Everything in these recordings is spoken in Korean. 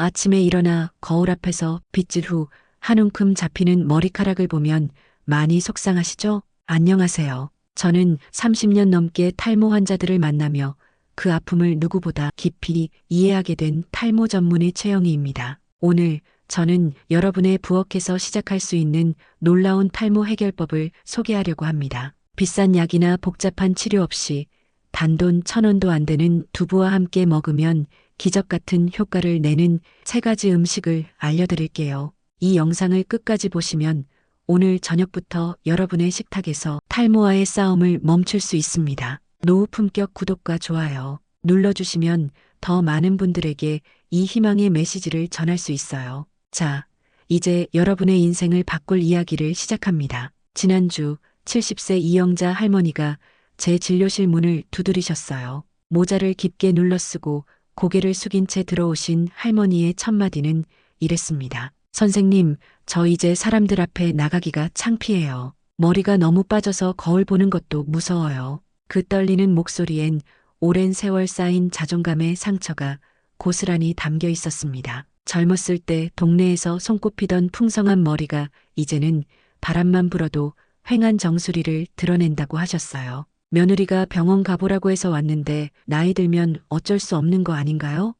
아침에 일어나 거울 앞에서 빗질 후 한 움큼 잡히는 머리카락을 보면 많이 속상하시죠? 안녕하세요. 저는 30년 넘게 탈모 환자들을 만나며 그 아픔을 누구보다 깊이 이해하게 된 탈모 전문의 최영희입니다. 오늘 저는 여러분의 부엌에서 시작할 수 있는 놀라운 탈모 해결법을 소개하려고 합니다. 비싼 약이나 복잡한 치료 없이 단돈 1,000원도 안 되는 두부와 함께 먹으면 기적 같은 효과를 내는 3가지 음식을 알려드릴게요. 이 영상을 끝까지 보시면 오늘 저녁부터 여러분의 식탁에서 탈모와의 싸움을 멈출 수 있습니다. 노후 품격 구독과 좋아요 눌러주시면 더 많은 분들에게 이 희망의 메시지를 전할 수 있어요. 자, 이제 여러분의 인생을 바꿀 이야기를 시작합니다. 지난주 70세 이영자 할머니가 제 진료실 문을 두드리셨어요. 모자를 깊게 눌러쓰고 고개를 숙인 채 들어오신 할머니의 첫마디는 이랬습니다. 선생님, 저 이제 사람들 앞에 나가기가 창피해요. 머리가 너무 빠져서 거울 보는 것도 무서워요. 그 떨리는 목소리엔 오랜 세월 쌓인 자존감의 상처가 고스란히 담겨 있었습니다. 젊었을 때 동네에서 손꼽히던 풍성한 머리가 이제는 바람만 불어도 휑한 정수리를 드러낸다고 하셨어요. 며느리가 병원 가보라고 해서 왔는데 나이 들면 어쩔 수 없는 거 아닌가요?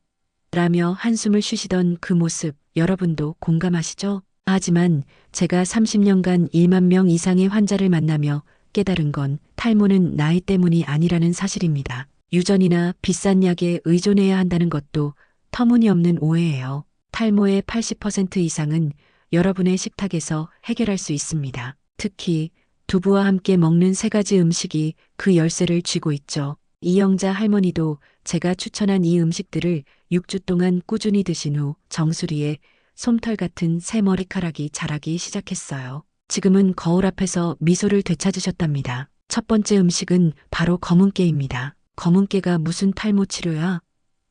라며 한숨을 쉬시던 그 모습 여러분도 공감하시죠? 하지만 제가 30년간 1만 명 이상의 환자를 만나며 깨달은 건 탈모는 나이 때문이 아니라는 사실입니다. 유전이나 비싼 약에 의존해야 한다는 것도 터무니없는 오해예요. 탈모의 80% 이상은 여러분의 식탁에서 해결할 수 있습니다. 특히 두부와 함께 먹는 3가지 음식이 그 열쇠를 쥐고 있죠. 이영자 할머니도 제가 추천한 이 음식들을 6주 동안 꾸준히 드신 후 정수리에 솜털 같은 새 머리카락이 자라기 시작했어요. 지금은 거울 앞에서 미소를 되찾으셨답니다. 첫 번째 음식은 바로 검은깨입니다. 검은깨가 무슨 탈모 치료야?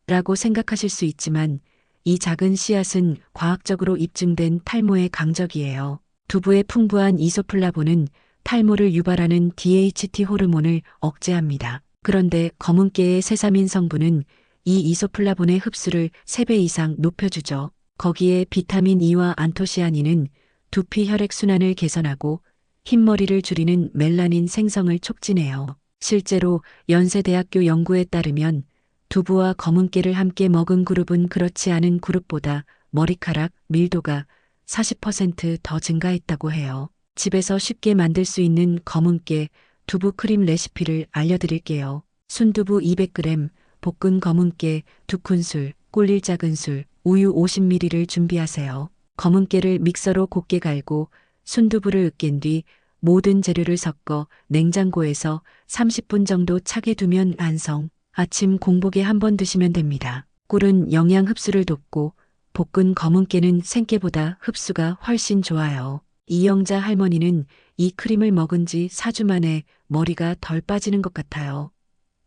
라고 생각하실 수 있지만 이 작은 씨앗은 과학적으로 입증된 탈모의 강적이에요. 두부의 풍부한 이소플라본은 탈모를 유발하는 DHT 호르몬을 억제합니다. 그런데 검은깨의 세사민 성분은 이 이소플라본의 흡수를 3배 이상 높여주죠. 거기에 비타민 E와 안토시아닌은 두피 혈액순환을 개선하고 흰머리를 줄이는 멜라닌 생성을 촉진해요. 실제로 연세대학교 연구에 따르면 두부와 검은깨를 함께 먹은 그룹은 그렇지 않은 그룹보다 머리카락 밀도가 40% 더 증가했다고 해요. 집에서 쉽게 만들 수 있는 검은깨 두부 크림 레시피를 알려드릴게요. 순두부 200g, 볶은 검은깨 2큰술, 꿀릴 작은 술, 우유 50ml를 준비하세요. 검은깨를 믹서로 곱게 갈고 순두부를 으깬 뒤 모든 재료를 섞어 냉장고에서 30분 정도 차게 두면 완성. 아침 공복에 한번 드시면 됩니다. 꿀은 영양 흡수를 돕고 볶은 검은깨는 생깨보다 흡수가 훨씬 좋아요. 이영자 할머니는 이 크림을 먹은 지 4주 만에 머리가 덜 빠지는 것 같아요.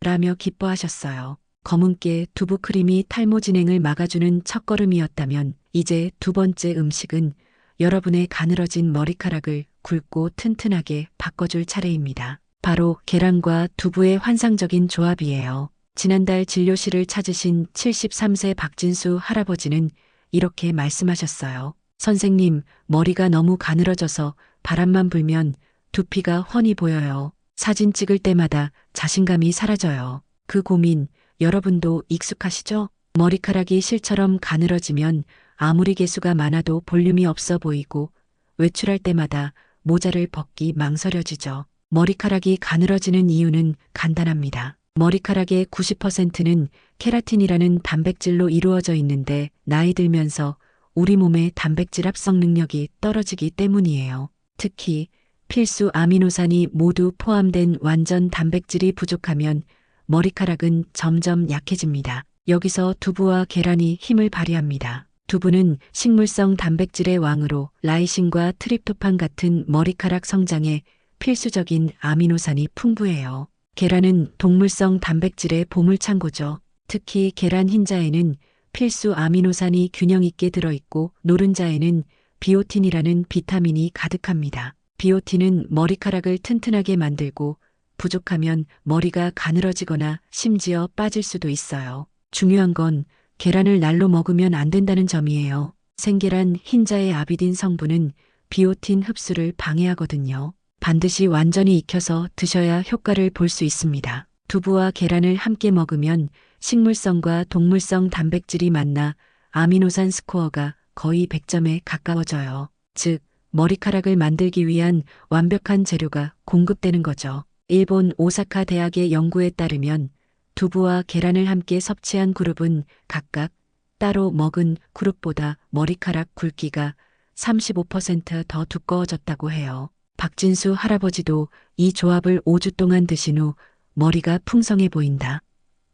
라며 기뻐하셨어요. 검은깨 두부 크림이 탈모 진행을 막아주는 첫걸음이었다면 이제 두 번째 음식은 여러분의 가늘어진 머리카락을 굵고 튼튼하게 바꿔줄 차례입니다. 바로 계란과 두부의 환상적인 조합이에요. 지난달 진료실을 찾으신 73세 박진수 할아버지는 이렇게 말씀하셨어요. 선생님, 머리가 너무 가늘어져서 바람만 불면 두피가 훤히 보여요. 사진 찍을 때마다 자신감이 사라져요. 그 고민 여러분도 익숙하시죠? 머리카락이 실처럼 가늘어지면 아무리 개수가 많아도 볼륨이 없어 보이고 외출할 때마다 모자를 벗기 망설여지죠. 머리카락이 가늘어지는 이유는 간단합니다. 머리카락의 90%는 케라틴이라는 단백질로 이루어져 있는데 나이 들면서 우리 몸의 단백질 합성 능력이 떨어지기 때문이에요. 특히 필수 아미노산이 모두 포함된 완전 단백질이 부족하면 머리카락은 점점 약해집니다. 여기서 두부와 계란이 힘을 발휘합니다. 두부는 식물성 단백질의 왕으로 라이신과 트립토판 같은 머리카락 성장에 필수적인 아미노산이 풍부해요. 계란은 동물성 단백질의 보물창고죠. 특히 계란 흰자에는 필수 아미노산이 균형 있게 들어있고 노른자에는 비오틴이라는 비타민이 가득합니다. 비오틴은 머리카락을 튼튼하게 만들고 부족하면 머리가 가늘어지거나 심지어 빠질 수도 있어요. 중요한 건 계란을 날로 먹으면 안 된다는 점이에요. 생계란 흰자의 아비딘 성분은 비오틴 흡수를 방해하거든요. 반드시 완전히 익혀서 드셔야 효과를 볼 수 있습니다. 두부와 계란을 함께 먹으면 식물성과 동물성 단백질이 만나 아미노산 스코어가 거의 100점에 가까워져요. 즉, 머리카락을 만들기 위한 완벽한 재료가 공급되는 거죠. 일본 오사카 대학의 연구에 따르면 두부와 계란을 함께 섭취한 그룹은 각각 따로 먹은 그룹보다 머리카락 굵기가 35%더 두꺼워졌다고 해요. 박진수 할아버지도 이 조합을 5주 동안 드신 후 머리가 풍성해 보인다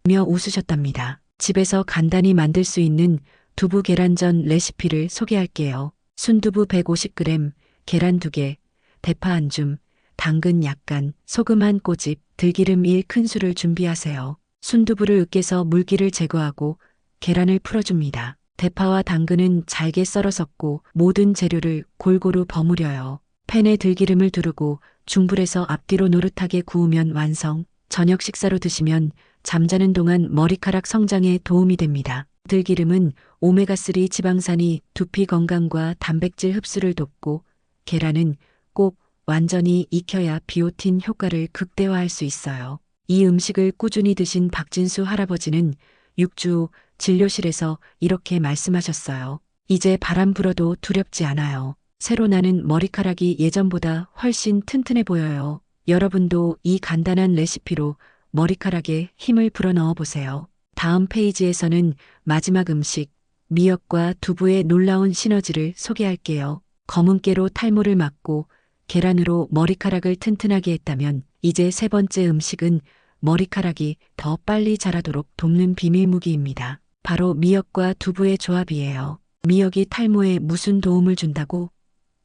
며 웃으셨답니다. 집에서 간단히 만들 수 있는 두부 계란전 레시피를 소개할게요. 순두부 150g, 계란 2개, 대파 한 줌, 당근 약간, 소금 한 꼬집, 들기름 1큰술을 준비하세요. 순두부를 으깨서 물기를 제거하고 계란을 풀어줍니다. 대파와 당근은 잘게 썰어 섞고 모든 재료를 골고루 버무려요. 팬에 들기름을 두르고 중불에서 앞뒤로 노릇하게 구우면 완성. 저녁 식사로 드시면 잠자는 동안 머리카락 성장에 도움이 됩니다. 들기름은 오메가3 지방산이 두피 건강과 단백질 흡수를 돕고 계란은 꼭 완전히 익혀야 비오틴 효과를 극대화할 수 있어요. 이 음식을 꾸준히 드신 박진수 할아버지는 6주 후 진료실에서 이렇게 말씀하셨어요. 이제 바람 불어도 두렵지 않아요. 새로 나는 머리카락이 예전보다 훨씬 튼튼해 보여요. 여러분도 이 간단한 레시피로 머리카락에 힘을 불어넣어 보세요. 다음 페이지에서는 마지막 음식, 미역과 두부의 놀라운 시너지를 소개할게요. 검은깨로 탈모를 막고 계란으로 머리카락을 튼튼하게 했다면 이제 세 번째 음식은 머리카락이 더 빨리 자라도록 돕는 비밀 무기입니다. 바로 미역과 두부의 조합이에요. 미역이 탈모에 무슨 도움을 준다고?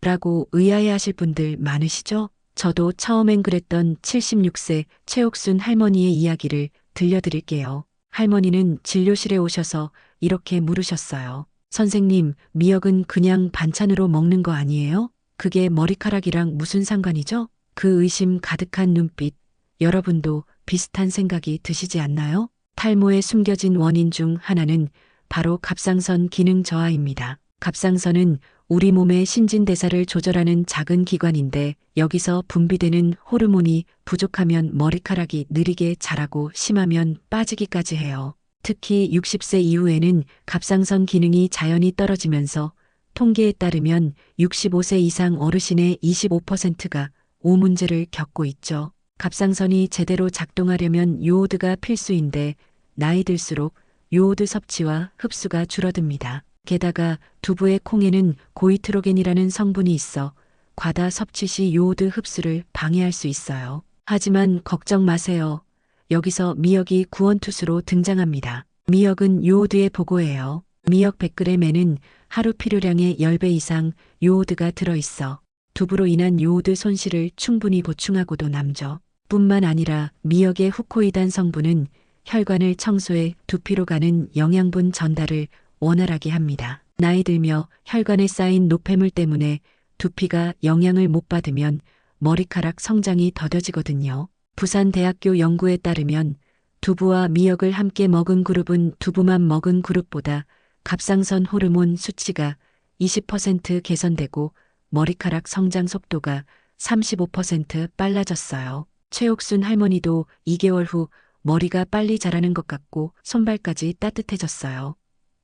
라고 의아해하실 분들 많으시죠? 저도 처음엔 그랬던 76세 최옥순 할머니의 이야기를 들려드릴게요. 할머니는 진료실에 오셔서 이렇게 물으셨어요. 선생님, 미역은 그냥 반찬으로 먹는 거 아니에요? 그게 머리카락이랑 무슨 상관이죠? 그 의심 가득한 눈빛, 여러분도 비슷한 생각이 드시지 않나요? 탈모에 숨겨진 원인 중 하나는 바로 갑상선 기능 저하입니다. 갑상선은 우리 몸의 신진대사를 조절하는 작은 기관인데 여기서 분비되는 호르몬이 부족하면 머리카락이 느리게 자라고 심하면 빠지기까지 해요. 특히 60세 이후에는 갑상선 기능이 자연히 떨어지면서 통계에 따르면 65세 이상 어르신의 25%가 오 문제를 겪고 있죠. 갑상선이 제대로 작동하려면 요오드가 필수인데 나이 들수록 요오드 섭취와 흡수가 줄어듭니다. 게다가 두부의 콩에는 고이트로겐이라는 성분이 있어 과다 섭취 시 요오드 흡수를 방해할 수 있어요. 하지만 걱정 마세요. 여기서 미역이 구원투수로 등장합니다. 미역은 요오드의 보고예요. 미역 100g에는 하루 필요량의 10배 이상 요오드가 들어있어 두부로 인한 요오드 손실을 충분히 보충하고도 남죠. 뿐만 아니라 미역의 후코이단 성분은 혈관을 청소해 두피로 가는 영양분 전달을 원활하게 합니다. 나이 들며 혈관에 쌓인 노폐물 때문에 두피가 영양을 못 받으면 머리카락 성장이 더뎌지거든요. 부산대학교 연구에 따르면 두부와 미역을 함께 먹은 그룹은 두부만 먹은 그룹보다 갑상선 호르몬 수치가 20% 개선되고 머리카락 성장 속도가 35% 빨라졌어요. 최옥순 할머니도 2개월 후 머리가 빨리 자라는 것 같고 손발까지 따뜻해졌어요.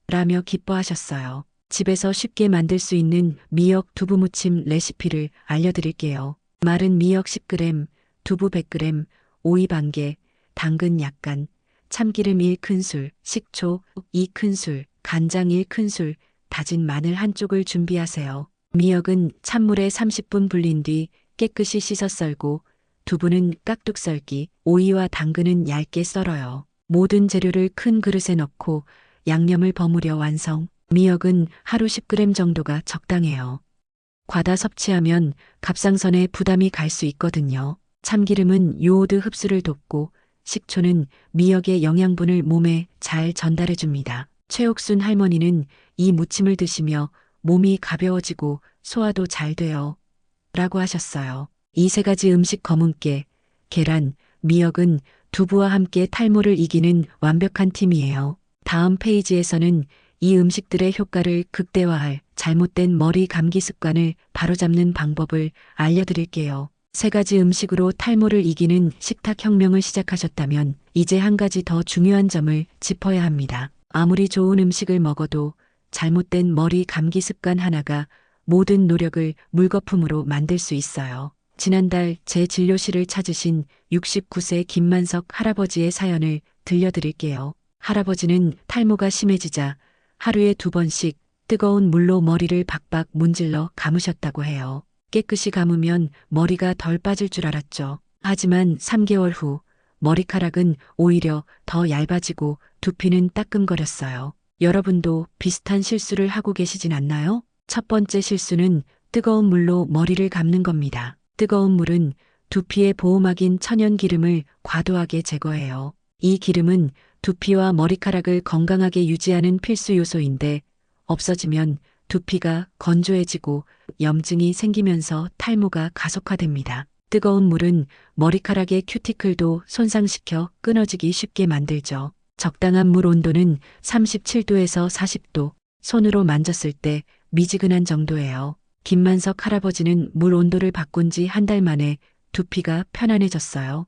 라며 기뻐하셨어요. 집에서 쉽게 만들 수 있는 미역 두부 무침 레시피를 알려드릴게요. 마른 미역 10g, 두부 100g, 오이 반개, 당근 약간, 참기름 1큰술, 식초 2큰술, 간장 1큰술, 다진 마늘 한쪽을 준비하세요. 미역은 찬물에 30분 불린 뒤 깨끗이 씻어 썰고 두부는 깍둑 썰기, 오이와 당근은 얇게 썰어요. 모든 재료를 큰 그릇에 넣고 양념을 버무려 완성. 미역은 하루 10g 정도가 적당해요. 과다 섭취하면 갑상선에 부담이 갈 수 있거든요. 참기름은 요오드 흡수를 돕고 식초는 미역의 영양분을 몸에 잘 전달해 줍니다. 최옥순 할머니는 이 무침을 드시며 몸이 가벼워지고 소화도 잘 돼요. 라고 하셨어요. 이 세 가지 음식 검은깨, 계란, 미역은 두부와 함께 탈모를 이기는 완벽한 팀이에요. 다음 페이지에서는 이 음식들의 효과를 극대화할 잘못된 머리 감기 습관을 바로잡는 방법을 알려드릴게요. 세 가지 음식으로 탈모를 이기는 식탁 혁명을 시작하셨다면 이제 한 가지 더 중요한 점을 짚어야 합니다. 아무리 좋은 음식을 먹어도 잘못된 머리 감기 습관 하나가 모든 노력을 물거품으로 만들 수 있어요. 지난달 제 진료실을 찾으신 69세 김만석 할아버지의 사연을 들려드릴게요. 할아버지는 탈모가 심해지자 하루에 2번씩 뜨거운 물로 머리를 박박 문질러 감으셨다고 해요. 깨끗이 감으면 머리가 덜 빠질 줄 알았죠. 하지만 3개월 후 머리카락은 오히려 더 얇아지고 두피는 따끔거렸어요. 여러분도 비슷한 실수를 하고 계시진 않나요? 첫 번째 실수는 뜨거운 물로 머리를 감는 겁니다. 뜨거운 물은 두피의 보호막인 천연 기름을 과도하게 제거해요. 이 기름은 두피와 머리카락을 건강하게 유지하는 필수 요소인데 없어지면 두피가 건조해지고 염증이 생기면서 탈모가 가속화됩니다. 뜨거운 물은 머리카락의 큐티클도 손상시켜 끊어지기 쉽게 만들죠. 적당한 물 온도는 37도에서 40도, 손으로 만졌을 때 미지근한 정도예요. 김만석 할아버지는 물 온도를 바꾼 지 한 달 만에 두피가 편안해졌어요.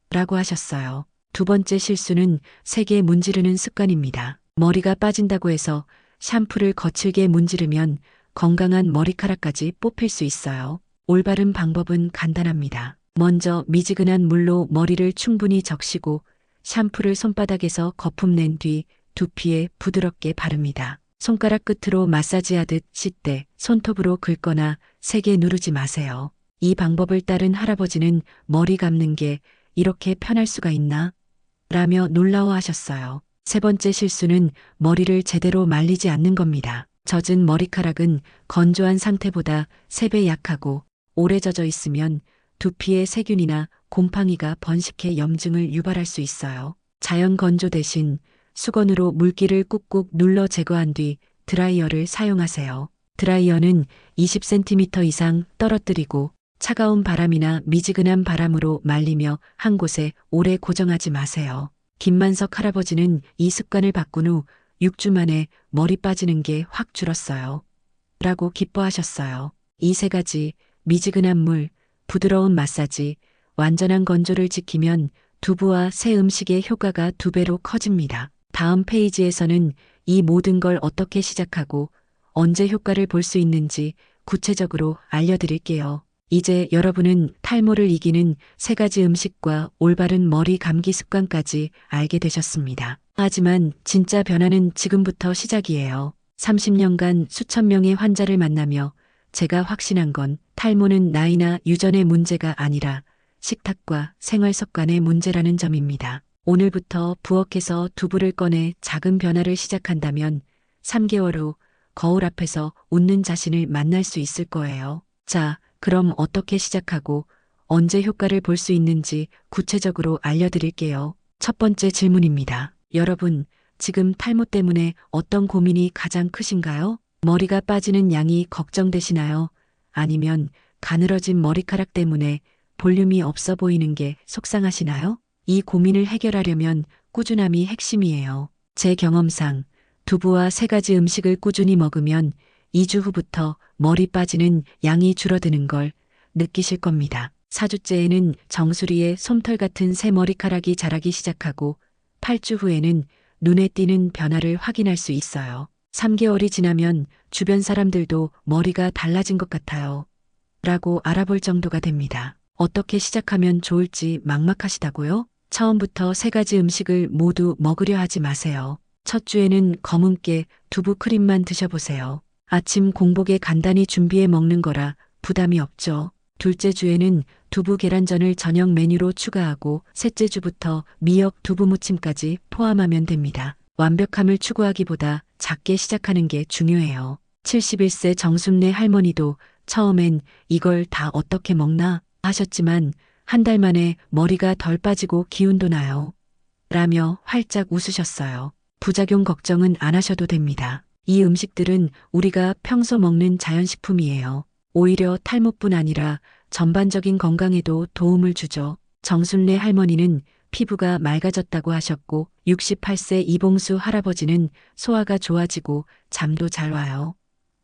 라고 하셨어요. 두 번째 실수는 세게 문지르는 습관입니다. 머리가 빠진다고 해서 샴푸를 거칠게 문지르면 건강한 머리카락까지 뽑힐 수 있어요. 올바른 방법은 간단합니다. 먼저 미지근한 물로 머리를 충분히 적시고 샴푸를 손바닥에서 거품 낸 뒤 두피에 부드럽게 바릅니다. 손가락 끝으로 마사지하듯 씻되 손톱으로 긁거나 세게 누르지 마세요. 이 방법을 따른 할아버지는 머리 감는 게 이렇게 편할 수가 있나? 라며 놀라워하셨어요. 세 번째 실수는 머리를 제대로 말리지 않는 겁니다. 젖은 머리카락은 건조한 상태보다 3배 약하고 오래 젖어 있으면 두피에 세균이나 곰팡이가 번식해 염증을 유발할 수 있어요. 자연 건조 대신 수건으로 물기를 꾹꾹 눌러 제거한 뒤 드라이어를 사용하세요. 드라이어는 20cm 이상 떨어뜨리고 차가운 바람이나 미지근한 바람으로 말리며 한 곳에 오래 고정하지 마세요. 김만석 할아버지는 이 습관을 바꾼 후 6주 만에 머리 빠지는 게 확 줄었어요. 라고 기뻐하셨어요. 이 세 가지 미지근한 물, 부드러운 마사지, 완전한 건조를 지키면 두부와 새 음식의 효과가 2배로 커집니다. 다음 페이지에서는 이 모든 걸 어떻게 시작하고 언제 효과를 볼 수 있는지 구체적으로 알려드릴게요. 이제 여러분은 탈모를 이기는 3가지 음식과 올바른 머리 감기 습관까지 알게 되셨습니다. 하지만 진짜 변화는 지금부터 시작이에요. 30년간 수천 명의 환자를 만나며 제가 확신한 건 탈모는 나이나 유전의 문제가 아니라 식탁과 생활 습관의 문제라는 점입니다. 오늘부터 부엌에서 두부를 꺼내 작은 변화를 시작한다면 3개월 후 거울 앞에서 웃는 자신을 만날 수 있을 거예요. 자, 그럼 어떻게 시작하고 언제 효과를 볼 수 있는지 구체적으로 알려드릴게요. 첫 번째 질문입니다. 여러분, 지금 탈모 때문에 어떤 고민이 가장 크신가요? 머리가 빠지는 양이 걱정되시나요? 아니면 가늘어진 머리카락 때문에 볼륨이 없어 보이는 게 속상하시나요? 이 고민을 해결하려면 꾸준함이 핵심이에요. 제 경험상 두부와 3가지 음식을 꾸준히 먹으면 2주 후부터 머리 빠지는 양이 줄어드는 걸 느끼실 겁니다. 4주째에는 정수리에 솜털 같은 새 머리카락이 자라기 시작하고 8주 후에는 눈에 띄는 변화를 확인할 수 있어요. 3개월이 지나면 주변 사람들도 머리가 달라진 것 같아요. 라고 알아볼 정도가 됩니다. 어떻게 시작하면 좋을지 막막하시다고요? 처음부터 3가지 음식을 모두 먹으려 하지 마세요. 첫 주에는 검은깨 두부 크림만 드셔보세요. 아침 공복에 간단히 준비해 먹는 거라 부담이 없죠. 둘째 주에는 두부 계란전을 저녁 메뉴로 추가하고 셋째 주부터 미역 두부 무침까지 포함하면 됩니다. 완벽함을 추구하기보다 작게 시작하는 게 중요해요. 71세 정순례 할머니도 처음엔 이걸 다 어떻게 먹나 하셨지만 한 달 만에 머리가 덜 빠지고 기운도 나요. 라며 활짝 웃으셨어요. 부작용 걱정은 안 하셔도 됩니다. 이 음식들은 우리가 평소 먹는 자연식품이에요. 오히려 탈모뿐 아니라 전반적인 건강에도 도움을 주죠. 정순례 할머니는 피부가 맑아졌다고 하셨고 68세 이봉수 할아버지는 소화가 좋아지고 잠도 잘 와요.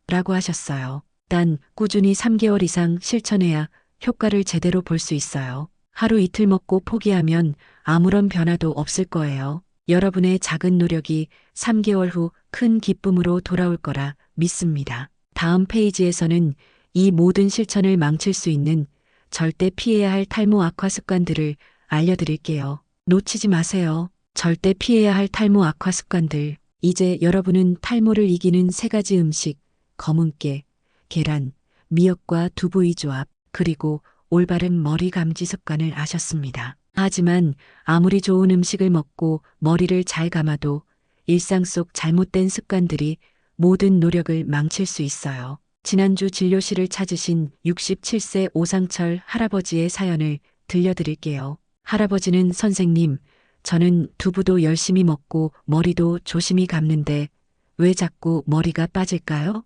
라고 하셨어요. 단 꾸준히 3개월 이상 실천해야 효과를 제대로 볼 수 있어요. 하루 이틀 먹고 포기하면 아무런 변화도 없을 거예요. 여러분의 작은 노력이 3개월 후 큰 기쁨으로 돌아올 거라 믿습니다. 다음 페이지에서는 이 모든 실천을 망칠 수 있는 절대 피해야 할 탈모 악화 습관들을 알려드릴게요. 놓치지 마세요. 절대 피해야 할 탈모 악화 습관들. 이제 여러분은 탈모를 이기는 3가지 음식, 검은깨, 계란, 미역과 두부의 조합, 그리고 올바른 머리 감지 습관을 아셨습니다. 하지만 아무리 좋은 음식을 먹고 머리를 잘 감아도 일상 속 잘못된 습관들이 모든 노력을 망칠 수 있어요. 지난주 진료실을 찾으신 67세 오상철 할아버지의 사연을 들려드릴게요. 할아버지는 선생님, 저는 두부도 열심히 먹고 머리도 조심히 감는데 왜 자꾸 머리가 빠질까요?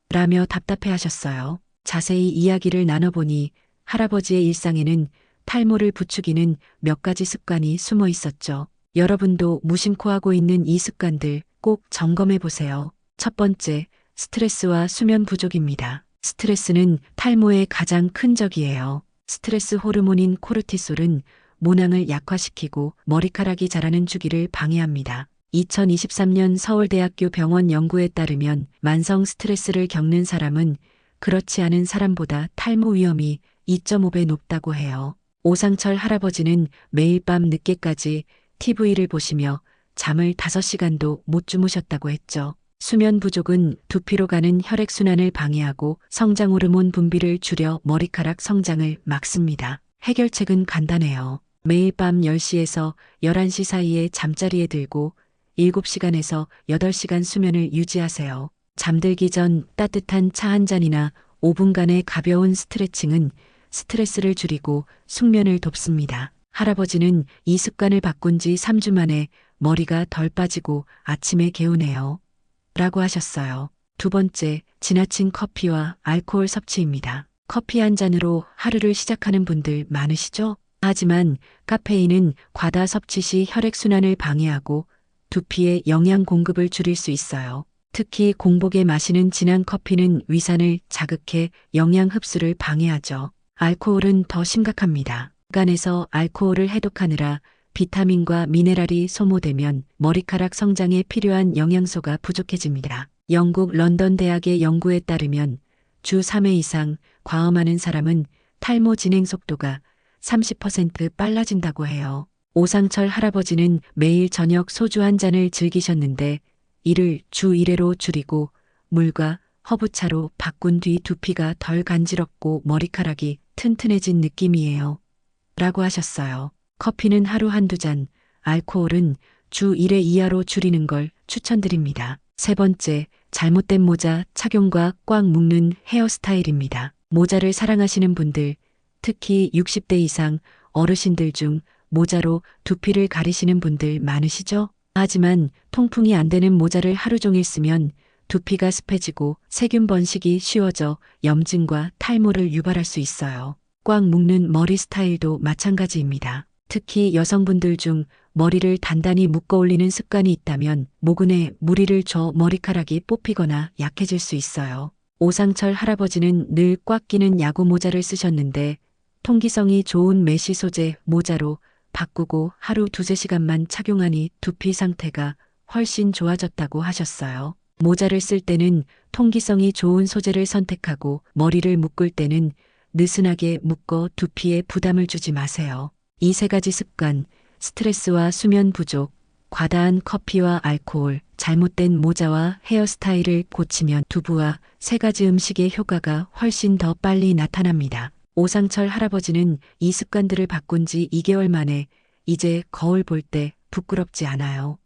라며 답답해 하셨어요. 자세히 이야기를 나눠보니 할아버지의 일상에는 탈모를 부추기는 몇 가지 습관이 숨어 있었죠. 여러분도 무심코 하고 있는 이 습관들 꼭 점검해 보세요. 첫 번째, 스트레스와 수면 부족입니다. 스트레스는 탈모의 가장 큰 적이에요. 스트레스 호르몬인 코르티솔은 모낭을 약화시키고 머리카락이 자라는 주기를 방해합니다. 2023년 서울대학교 병원 연구에 따르면 만성 스트레스를 겪는 사람은 그렇지 않은 사람보다 탈모 위험이 2.5배 높다고 해요. 오상철 할아버지는 매일 밤 늦게까지 TV를 보시며 잠을 5시간도 못 주무셨다고 했죠. 수면 부족은 두피로 가는 혈액순환을 방해하고 성장 호르몬 분비를 줄여 머리카락 성장을 막습니다. 해결책은 간단해요. 매일 밤 10시에서 11시 사이에 잠자리에 들고 7시간에서 8시간 수면을 유지하세요. 잠들기 전 따뜻한 차 한 잔이나 5분간의 가벼운 스트레칭은 스트레스를 줄이고 숙면을 돕습니다. 할아버지는 이 습관을 바꾼 지 3주 만에 머리가 덜 빠지고 아침에 개운해요. 라고 하셨어요. 두 번째, 지나친 커피와 알코올 섭취입니다. 커피 한 잔으로 하루를 시작하는 분들 많으시죠? 하지만 카페인은 과다 섭취 시 혈액순환을 방해하고 두피에 영양 공급을 줄일 수 있어요. 특히 공복에 마시는 진한 커피는 위산을 자극해 영양 흡수를 방해하죠. 알코올은 더 심각합니다. 간에서 알코올을 해독하느라 비타민과 미네랄이 소모되면 머리카락 성장에 필요한 영양소가 부족해집니다. 영국 런던 대학의 연구에 따르면 주 3회 이상 과음하는 사람은 탈모 진행 속도가 30% 빨라진다고 해요. 오상철 할아버지는 매일 저녁 소주 한 잔을 즐기셨는데 이를 주 1회로 줄이고 물과 허브차로 바꾼 뒤 두피가 덜 간지럽고 머리카락이 튼튼해진 느낌이에요. 라고 하셨어요. 커피는 하루 한두 잔, 알코올은 주 1회 이하로 줄이는 걸 추천드립니다. 세 번째, 잘못된 모자 착용과 꽉 묶는 헤어스타일입니다. 모자를 사랑하시는 분들, 특히 60대 이상 어르신들 중 모자로 두피를 가리시는 분들 많으시죠? 하지만 통풍이 안 되는 모자를 하루 종일 쓰면 두피가 습해지고 세균 번식이 쉬워져 염증과 탈모를 유발할 수 있어요. 꽉 묶는 머리 스타일도 마찬가지입니다. 특히 여성분들 중 머리를 단단히 묶어 올리는 습관이 있다면 모근에 무리를 줘 머리카락이 뽑히거나 약해질 수 있어요. 오상철 할아버지는 늘 꽉 끼는 야구 모자를 쓰셨는데 통기성이 좋은 메쉬 소재 모자로 바꾸고 하루 2~3시간만 착용하니 두피 상태가 훨씬 좋아졌다고 하셨어요. 모자를 쓸 때는 통기성이 좋은 소재를 선택하고 머리를 묶을 때는 느슨하게 묶어 두피에 부담을 주지 마세요. 이 3가지 습관, 스트레스와 수면 부족, 과다한 커피와 알코올, 잘못된 모자와 헤어스타일을 고치면 두부와 3가지 음식의 효과가 훨씬 더 빨리 나타납니다. 오상철 할아버지는 이 습관들을 바꾼 지 2개월 만에 이제 거울 볼 때 부끄럽지 않아요.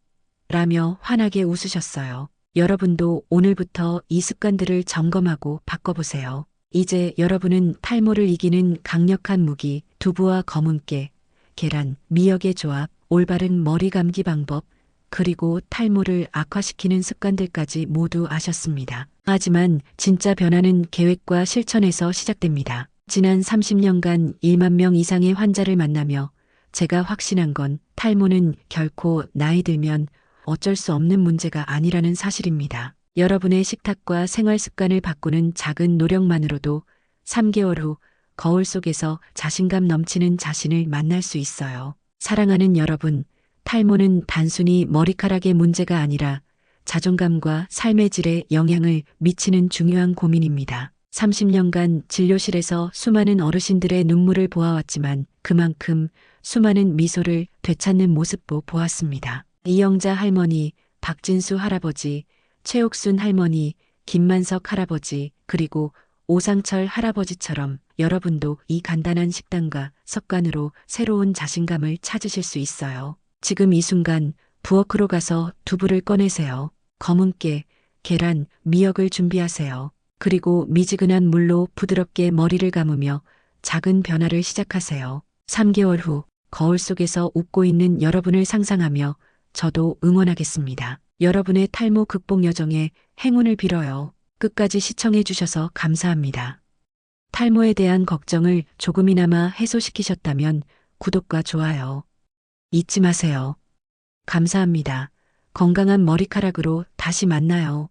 라며 환하게 웃으셨어요. 여러분도 오늘부터 이 습관들을 점검하고 바꿔보세요. 이제 여러분은 탈모를 이기는 강력한 무기, 두부와 검은깨, 계란, 미역의 조합, 올바른 머리 감기 방법, 그리고 탈모를 악화시키는 습관들까지 모두 아셨습니다. 하지만 진짜 변화는 계획과 실천에서 시작됩니다. 지난 30년간 1만 명 이상의 환자를 만나며 제가 확신한 건 탈모는 결코 나이 들면 어쩔 수 없는 문제가 아니라는 사실입니다. 여러분의 식탁과 생활 습관을 바꾸는 작은 노력만으로도 3개월 후 거울 속에서 자신감 넘치는 자신을 만날 수 있어요. 사랑하는 여러분, 탈모는 단순히 머리카락의 문제가 아니라 자존감과 삶의 질에 영향을 미치는 중요한 고민입니다. 30년간 진료실에서 수많은 어르신들의 눈물을 보아왔지만 그만큼 수많은 미소를 되찾는 모습도 보았습니다. 이영자 할머니, 박진수 할아버지, 최옥순 할머니, 김만석 할아버지, 그리고 오상철 할아버지처럼 여러분도 이 간단한 식단과 습관으로 새로운 자신감을 찾으실 수 있어요. 지금 이 순간 부엌으로 가서 두부를 꺼내세요. 검은 깨, 계란, 미역을 준비하세요. 그리고 미지근한 물로 부드럽게 머리를 감으며 작은 변화를 시작하세요. 3개월 후 거울 속에서 웃고 있는 여러분을 상상하며 저도 응원하겠습니다. 여러분의 탈모 극복 여정에 행운을 빌어요. 끝까지 시청해 주셔서 감사합니다. 탈모에 대한 걱정을 조금이나마 해소시키셨다면 구독과 좋아요 잊지 마세요. 감사합니다. 건강한 머리카락으로 다시 만나요.